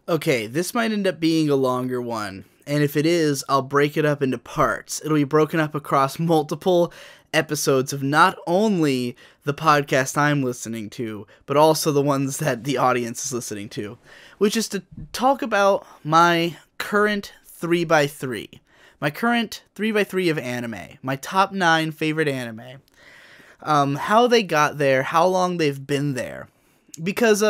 Okay, this might end up being a longer one, and if it is, I'll break it up into parts. It'll be broken up across multiple episodes of not only the podcast I'm listening to, but also the ones that the audience is listening to, which is to talk about my current 3x3. My current 3x3 of anime. My top 9 favorite anime. How they got there, how long they've been there. Because,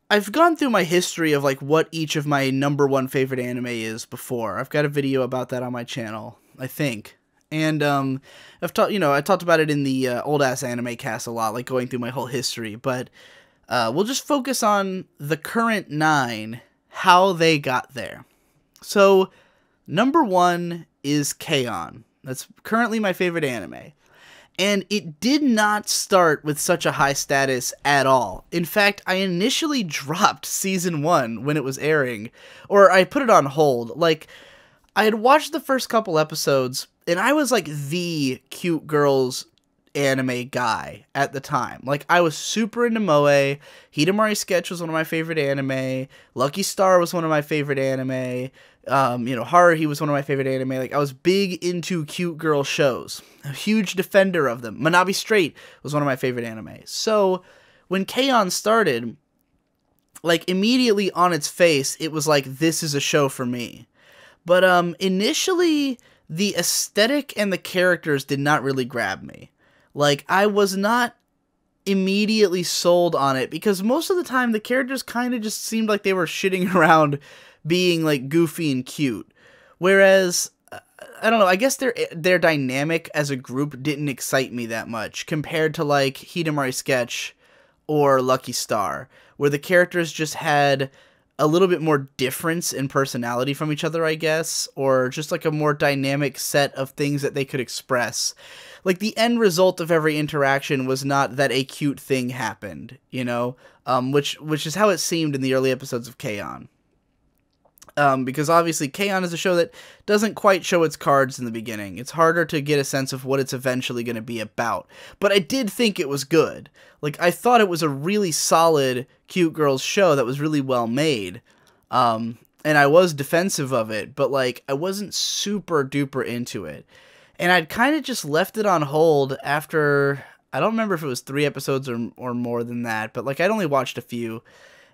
I've gone through my history of like what each of my number one favorite anime is before. I've got a video about that on my channel, I think. And I talked about it in the old ass anime cast a lot, like going through my whole history. But we'll just focus on the current 9, how they got there. So number 1 is K-On! That's currently my favorite anime. And it did not start with such a high status at all. In fact, I initially dropped season 1 when it was airing, or I put it on hold. Like, I had watched the first couple episodes, and I was like the cute girls anime guy at the time. Like, I was super into Moe. Hidamari Sketch was one of my favorite anime. Lucky Star was one of my favorite anime. Haruhi was one of my favorite anime. Like, I was big into cute girl shows. A huge defender of them. Manabi Straight was one of my favorite anime. So, when K-On! Started, like, immediately on its face, it was like, this is a show for me. But, initially, the aesthetic and the characters did not really grab me. Like, I was not immediately sold on it, because most of the time, the characters kind of just seemed like they were shitting around being, like, goofy and cute. Whereas, I don't know, I guess their dynamic as a group didn't excite me that much, compared to, like, Hidamari Sketch or Lucky Star, where the characters just had a little bit more difference in personality from each other, I guess, or just, like, a more dynamic set of things that they could express. Like, the end result of every interaction was not that a cute thing happened, you know? Which is how it seemed in the early episodes of K-On! Because obviously K-On! Is a show that doesn't quite show its cards in the beginning. It's harder to get a sense of what it's eventually going to be about. But I did think it was good. Like, I thought it was a really solid cute girls show that was really well made. And I was defensive of it, but, like, I wasn't super duper into it. And I'd kind of just left it on hold after, I don't remember if it was 3 episodes or more than that, but, like, I'd only watched a few.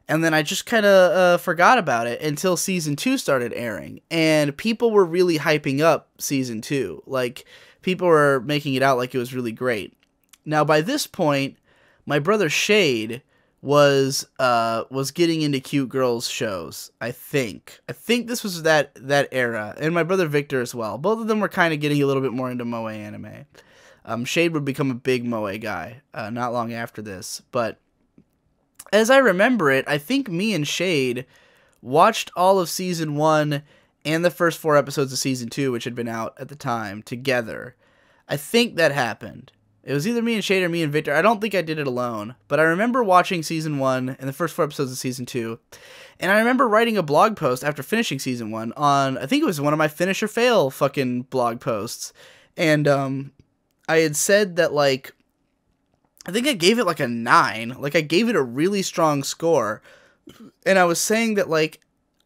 And then I just kind of forgot about it until season 2 started airing. And people were really hyping up season 2. Like, people were making it out like it was really great. Now, by this point, my brother Shade was getting into cute girls shows, I think. I think this was that era. And my brother Victor as well. Both of them were kind of getting a little bit more into Moe anime. Shade would become a big Moe guy not long after this. But as I remember it, I think me and Shade watched all of season 1 and the first 4 episodes of season 2, which had been out at the time, together. I think that happened. It was either me and Shade or me and Victor. I don't think I did it alone, but I remember watching season 1 and the first 4 episodes of season 2, and I remember writing a blog post after finishing season 1 on, I think it was one of my finish or fail fucking blog posts, and I had said that, like, I think I gave it like a 9, like I gave it a really strong score, and I was saying that, like,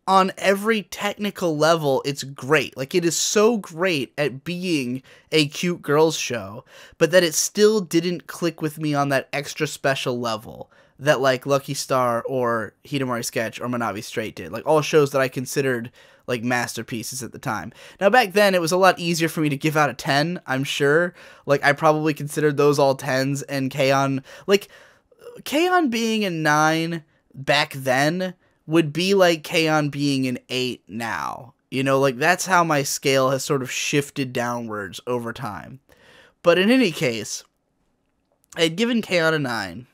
on every technical level, it's great. Like, it is so great at being a cute girls show, but that it still didn't click with me on that extra special level that, like, Lucky Star or Hidamari Sketch or Manabi Straight did. Like, all shows that I considered, like, masterpieces at the time. Now, back then, it was a lot easier for me to give out a 10, I'm sure. Like, I probably considered those all 10s, and K-On! Like, K-On! Being a 9 back then would be like K-On! Being an 8 now. You know, like, that's how my scale has sort of shifted downwards over time. But in any case, I had given K-On! A 9,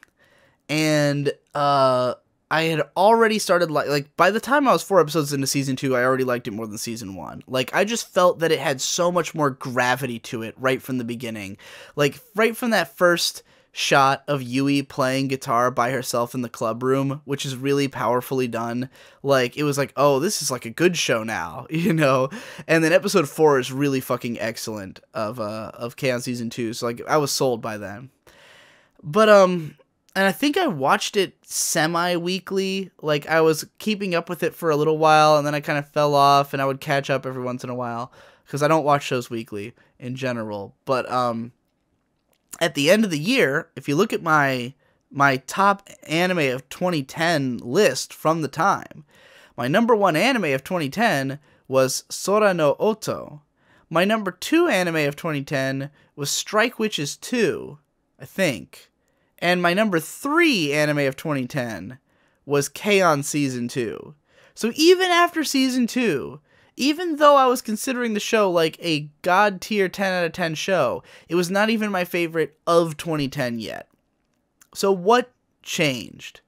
and I had already started, like, by the time I was 4 episodes into season 2, I already liked it more than season 1. Like, I just felt that it had so much more gravity to it right from the beginning. Like, right from that first shot of Yui playing guitar by herself in the club room, which is really powerfully done. Like, it was like, oh, this is like a good show now, you know? And then episode 4 is really fucking excellent of K-On! Season 2, so, like, I was sold by then. But, And I think I watched it semi-weekly. Like, I was keeping up with it for a little while, and then I kind of fell off, and I would catch up every once in a while, because I don't watch shows weekly in general. But at the end of the year, if you look at my top anime of 2010 list from the time, my number 1 anime of 2010 was Sora no Oto. My number 2 anime of 2010 was Strike Witches 2, I think. And my number 3 anime of 2010 was K-On! Season 2. So even after Season 2, even though I was considering the show like a god tier 10 out of 10 show, it was not even my favorite of 2010 yet. So what changed?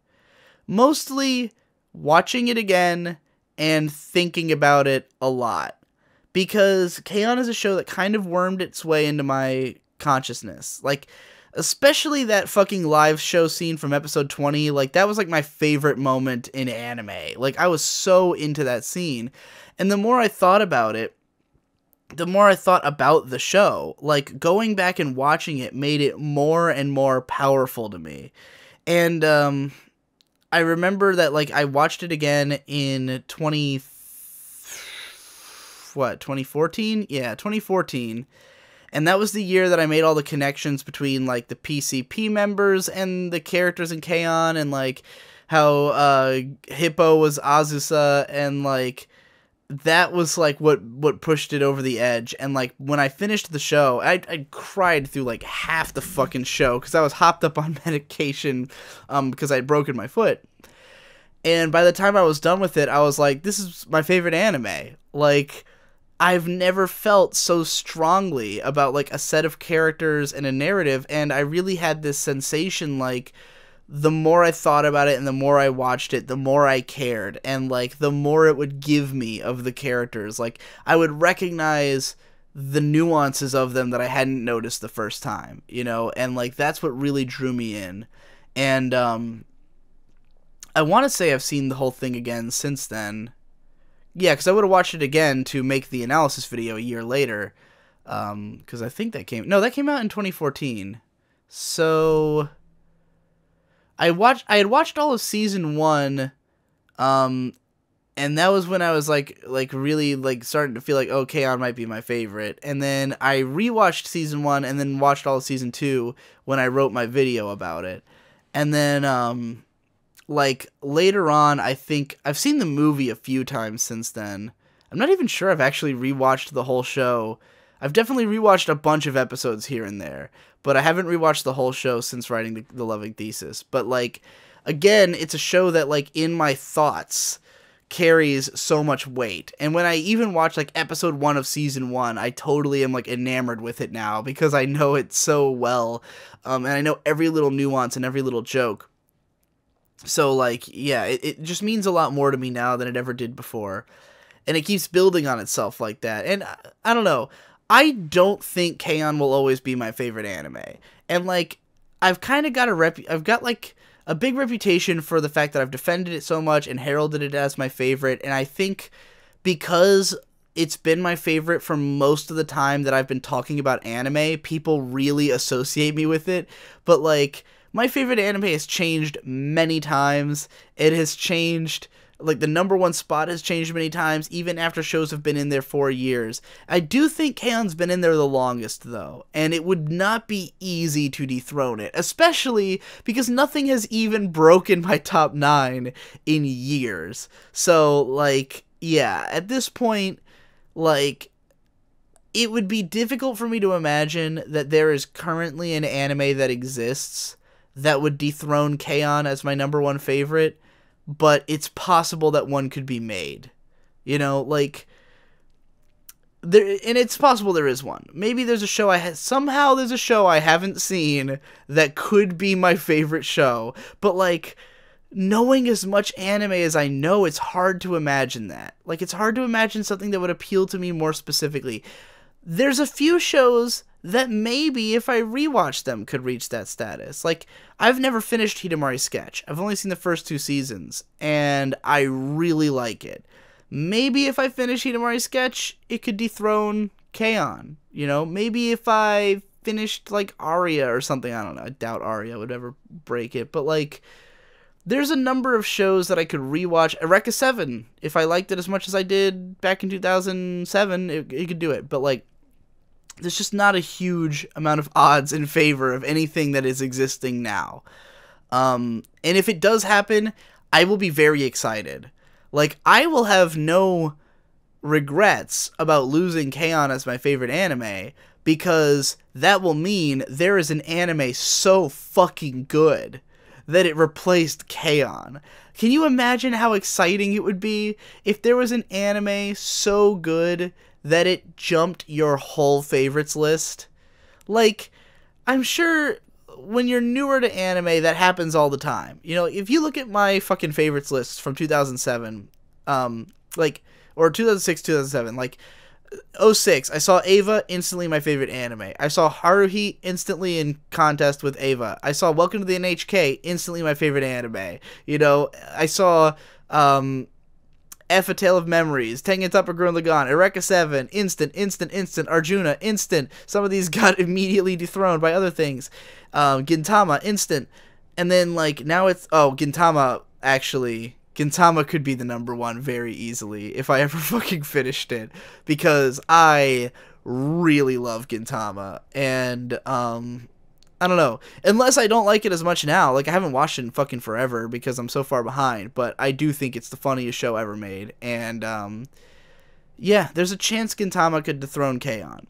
Mostly watching it again and thinking about it a lot. Because K-On! Is a show that kind of wormed its way into my consciousness. Like, especially that fucking live show scene from episode 20, like, that was, like, my favorite moment in anime. Like, I was so into that scene. And the more I thought about it, the more I thought about the show. Like, going back and watching it made it more and more powerful to me. And, I remember that, like, I watched it again in 2014? Yeah, 2014. And that was the year that I made all the connections between, like, the PCP members and the characters in K-On! And, like, how Hippo was Azusa, and, like, that was, like, what pushed it over the edge. And, like, when I finished the show, I cried through, like, half the fucking show, because I was hopped up on medication, because I had broken my foot. And by the time I was done with it, I was like, this is my favorite anime. Like, I've never felt so strongly about, like, a set of characters and a narrative, and I really had this sensation, like, the more I thought about it and the more I watched it, the more I cared, and, like, the more it would give me of the characters. Like, I would recognize the nuances of them that I hadn't noticed the first time, you know, and, like, that's what really drew me in. And, I want to say I've seen the whole thing again since then. Yeah, because I would have watched it again to make the analysis video a year later. Because I think that came out in 2014. So I had watched all of season 1, and that was when I was like really like starting to feel like, oh, K-On! Might be my favorite. And then I rewatched season 1 and then watched all of season 2 when I wrote my video about it. And then like, later on, I think I've seen the movie a few times since then. I'm not even sure I've actually rewatched the whole show. I've definitely rewatched a bunch of episodes here and there, but I haven't rewatched the whole show since writing the Loving Thesis. But, like, again, it's a show that, like, in my thoughts carries so much weight. And when I even watch, like, episode 1 of season 1, I totally am, like, enamored with it now because I know it so well, and I know every little nuance and every little joke. So, like, yeah, it just means a lot more to me now than it ever did before. And it keeps building on itself like that. And I don't know. I don't think K-On! Will always be my favorite anime. And, like, I've kind of got I've got, like, a big reputation for the fact that I've defended it so much and heralded it as my favorite. And I think because it's been my favorite for most of the time that I've been talking about anime, people really associate me with it. But, like, my favorite anime has changed many times. It has changed, like, the number 1 spot has changed many times, even after shows have been in there for years. I do think K-On!'s been in there the longest, though, and it would not be easy to dethrone it, especially because nothing has even broken my top 9 in years. So, like, yeah, at this point, like, it would be difficult for me to imagine that there is currently an anime that exists that would dethrone K-On! As my number 1 favorite, but it's possible that one could be made. You know, like, and it's possible there is one. Maybe there's a show somehow there's a show I haven't seen that could be my favorite show, but, like, knowing as much anime as I know, it's hard to imagine that. Like, it's hard to imagine something that would appeal to me more specifically. There's a few shows that maybe, if I rewatch them, could reach that status. Like, I've never finished Hidamari's Sketch. I've only seen the first 2 seasons, and I really like it. Maybe if I finish Hidamari's Sketch, it could dethrone K-On! You know, maybe if I finished, like, Arya or something. I don't know. I doubt Arya would ever break it. But, like, there's a number of shows that I could rewatch. Eureka 7, if I liked it as much as I did back in 2007, it could do it. But, like, there's just not a huge amount of odds in favor of anything that is existing now. And if it does happen, I will be very excited. Like, I will have no regrets about losing K-On! As my favorite anime, because that will mean there is an anime so fucking good that it replaced K-On! Can you imagine how exciting it would be if there was an anime so good that it jumped your whole favorites list? Like, I'm sure when you're newer to anime, that happens all the time. You know, if you look at my fucking favorites lists from 2007, like, or 2006, 2007, like, '06, I saw Ava, instantly my favorite anime. I saw Haruhi, instantly in contest with Ava. I saw Welcome to the NHK, instantly my favorite anime. You know, I saw, F, A Tale of Memories, Tengen Toppa Gurren Lagann, Eureka 7, instant, Arjuna, instant. Some of these got immediately dethroned by other things. Gintama, instant. And then, like, now it's, Gintama, actually, Gintama could be the number one very easily if I ever fucking finished it, because I really love Gintama, and, I don't know, unless I don't like it as much now. Like, I haven't watched it in fucking forever because I'm so far behind, but I do think it's the funniest show ever made, and, yeah, there's a chance Gintama could dethrone K-On!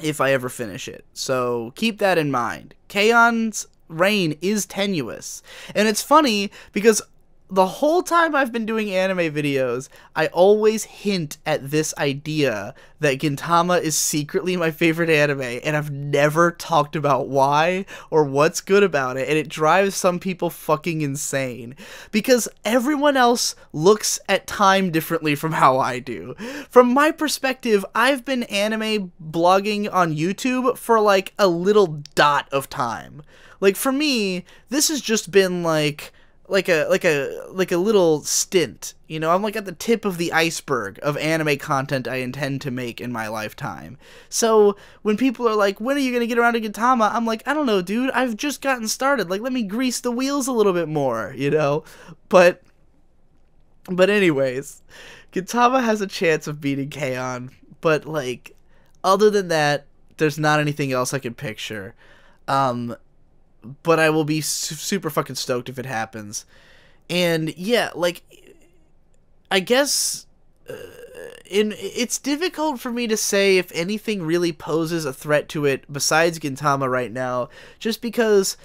If I ever finish it, so keep that in mind. K-On's reign is tenuous, and it's funny because the whole time I've been doing anime videos, I always hint at this idea that Gintama is secretly my favorite anime, and I've never talked about why or what's good about it, and it drives some people fucking insane, because everyone else looks at time differently from how I do. From my perspective, I've been anime blogging on YouTube for, like, a little dot of time. Like, for me, this has just been, like a little stint, you know. I'm like at the tip of the iceberg of anime content I intend to make in my lifetime. So when people are like, when are you gonna get around to Gintama? I'm like, I don't know, dude, I've just gotten started. Like, let me grease the wheels a little bit more, you know. But anyways, Gintama has a chance of beating K-On!, but, like, other than that, there's not anything else I can picture. But I will be super fucking stoked if it happens. And yeah, like, I guess it's difficult for me to say if anything really poses a threat to it besides Gintama right now, just because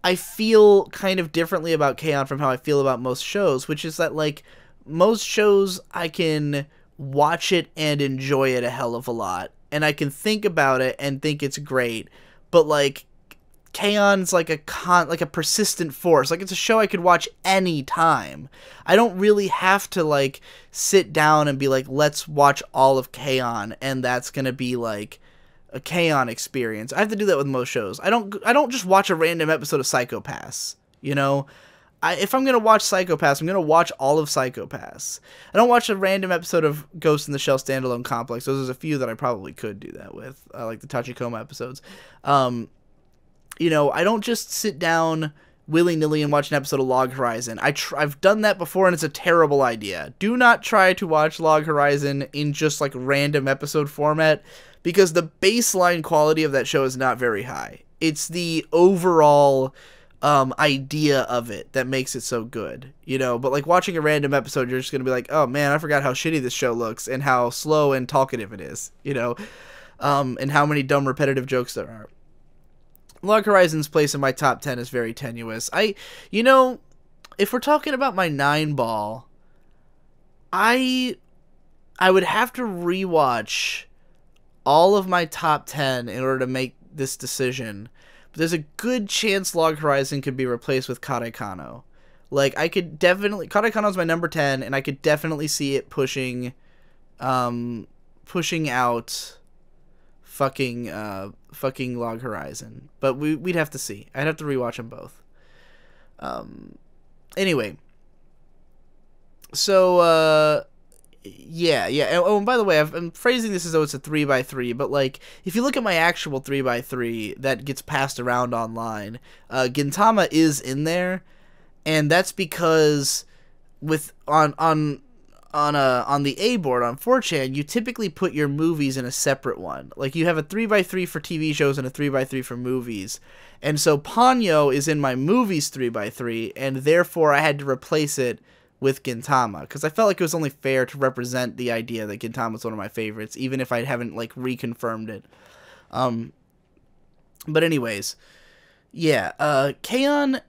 I feel kind of differently about K-On! From how I feel about most shows, which is that, like, most shows I can watch it and enjoy it a hell of a lot, and I can think about it and think it's great, but, like, K-On's like a persistent force. Like, it's a show I could watch any time. I don't really have to, like, sit down and be like, let's watch all of K-On!, and that's gonna be like a K-On! Experience. I have to do that with most shows. I don't just watch a random episode of Psycho Pass, you know. If I'm gonna watch Psycho Pass, I'm gonna watch all of Psycho Pass. I don't watch a random episode of Ghost in the Shell Standalone Complex. There's a few that I probably could do that with, like the Tachikoma episodes. You know, I don't just sit down willy-nilly and watch an episode of Log Horizon. I've done that before, and it's a terrible idea. Do not try to watch Log Horizon in just, like, random episode format, because the baseline quality of that show is not very high. It's the overall idea of it that makes it so good, you know. But, like, watching a random episode, you're just gonna be like, oh man, I forgot how shitty this show looks and how slow and talkative it is, you know, and how many dumb repetitive jokes there are. Log Horizon's place in my top 10 is very tenuous. You know, if we're talking about my 9-ball, I would have to rewatch all of my top 10 in order to make this decision. But there's a good chance Log Horizon could be replaced with Karekano. Like, I could definitely... Karekano's my number 10, and I could definitely see it pushing out fucking Log Horizon. But we'd have to see. I'd have to rewatch them both. Anyway. So, Yeah. Oh, and by the way, I'm phrasing this as though it's a 3x3, but like, if you look at my actual 3x3 that gets passed around online, Gintama is in there, and that's because with on the A board on 4chan, you typically put your movies in a separate one. Like, you have a 3x3 for TV shows and a 3x3 for movies. And so Ponyo is in my movies 3x3, and therefore I had to replace it with Gintama, because I felt like it was only fair to represent the idea that Gintama was one of my favorites, even if I haven't, like, reconfirmed it. But anyways, yeah, K-On!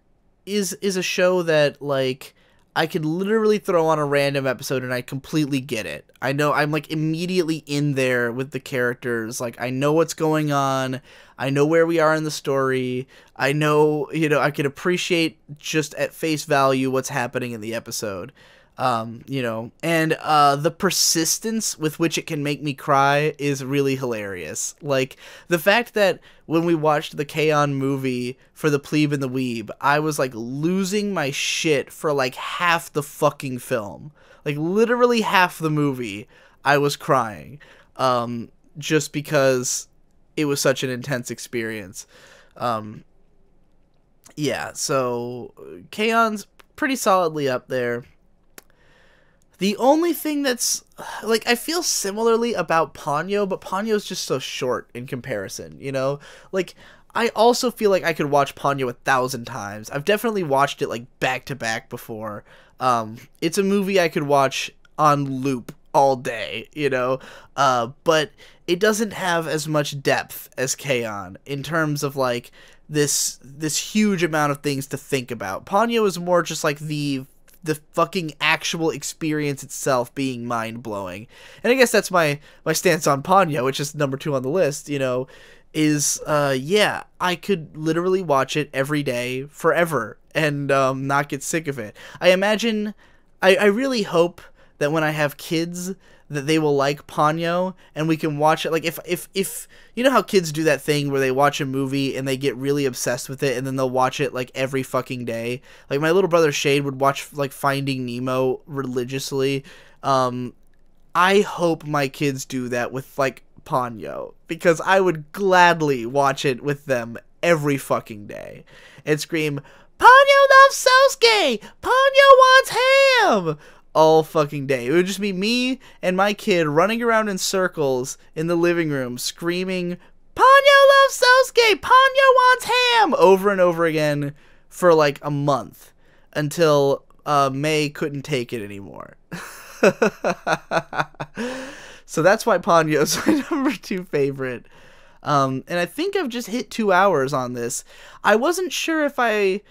is a show that, like, I could literally throw on a random episode and I completely get it. I know I'm, like, immediately in there with the characters. Like, I know what's going on. I know where we are in the story. I know, I could appreciate just at face value what's happening in the episode. And the persistence with which it can make me cry is really hilarious. Like, the fact that when we watched the K-On! Movie for the Plebe and the Weeb, I was, like, losing my shit for, like, half the fucking film. Like, literally half the movie, I was crying. Just because it was such an intense experience. Yeah, so K-On!'s pretty solidly up there. The only thing that's, like, I feel similarly about Ponyo, but Ponyo's just so short in comparison, Like, I also feel like I could watch Ponyo 1,000 times. I've definitely watched it, like, back-to-back before. It's a movie I could watch on loop all day, but it doesn't have as much depth as K-On! In terms of, like, this huge amount of things to think about. Ponyo is more just, like, the fucking actual experience itself being mind-blowing. And I guess that's my stance on Ponyo, which is number 2 on the list, yeah, I could literally watch it every day forever and not get sick of it. I imagine, I really hope that when I have kids that they will like Ponyo and we can watch it. Like, if you know how kids do that thing where they watch a movie and they get really obsessed with it and then they'll watch it, like, every fucking day. Like, my little brother Shade would watch, like, Finding Nemo religiously. I hope my kids do that with, like, Ponyo, because I would gladly watch it with them every fucking day and scream, "Ponyo loves Sosuke! Ponyo wants ham!" all fucking day. It would just be me and my kid running around in circles in the living room screaming, "Ponyo loves Sosuke! Ponyo wants ham!" over and over again for like a month until May couldn't take it anymore. So that's why Ponyo's my number 2 favorite. And I think I've just hit 2 hours on this. I wasn't sure if I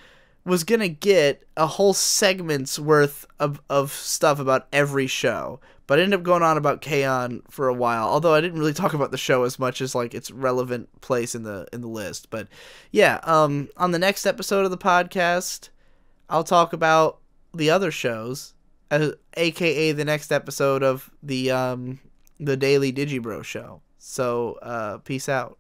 was gonna get a whole segment's worth of stuff about every show, but I ended up going on about K-On! For a while, although I didn't really talk about the show as much as, like, its relevant place in the list. But yeah, on the next episode of the podcast, I'll talk about the other shows, aka the next episode of the Daily Digi Bro show. So peace out.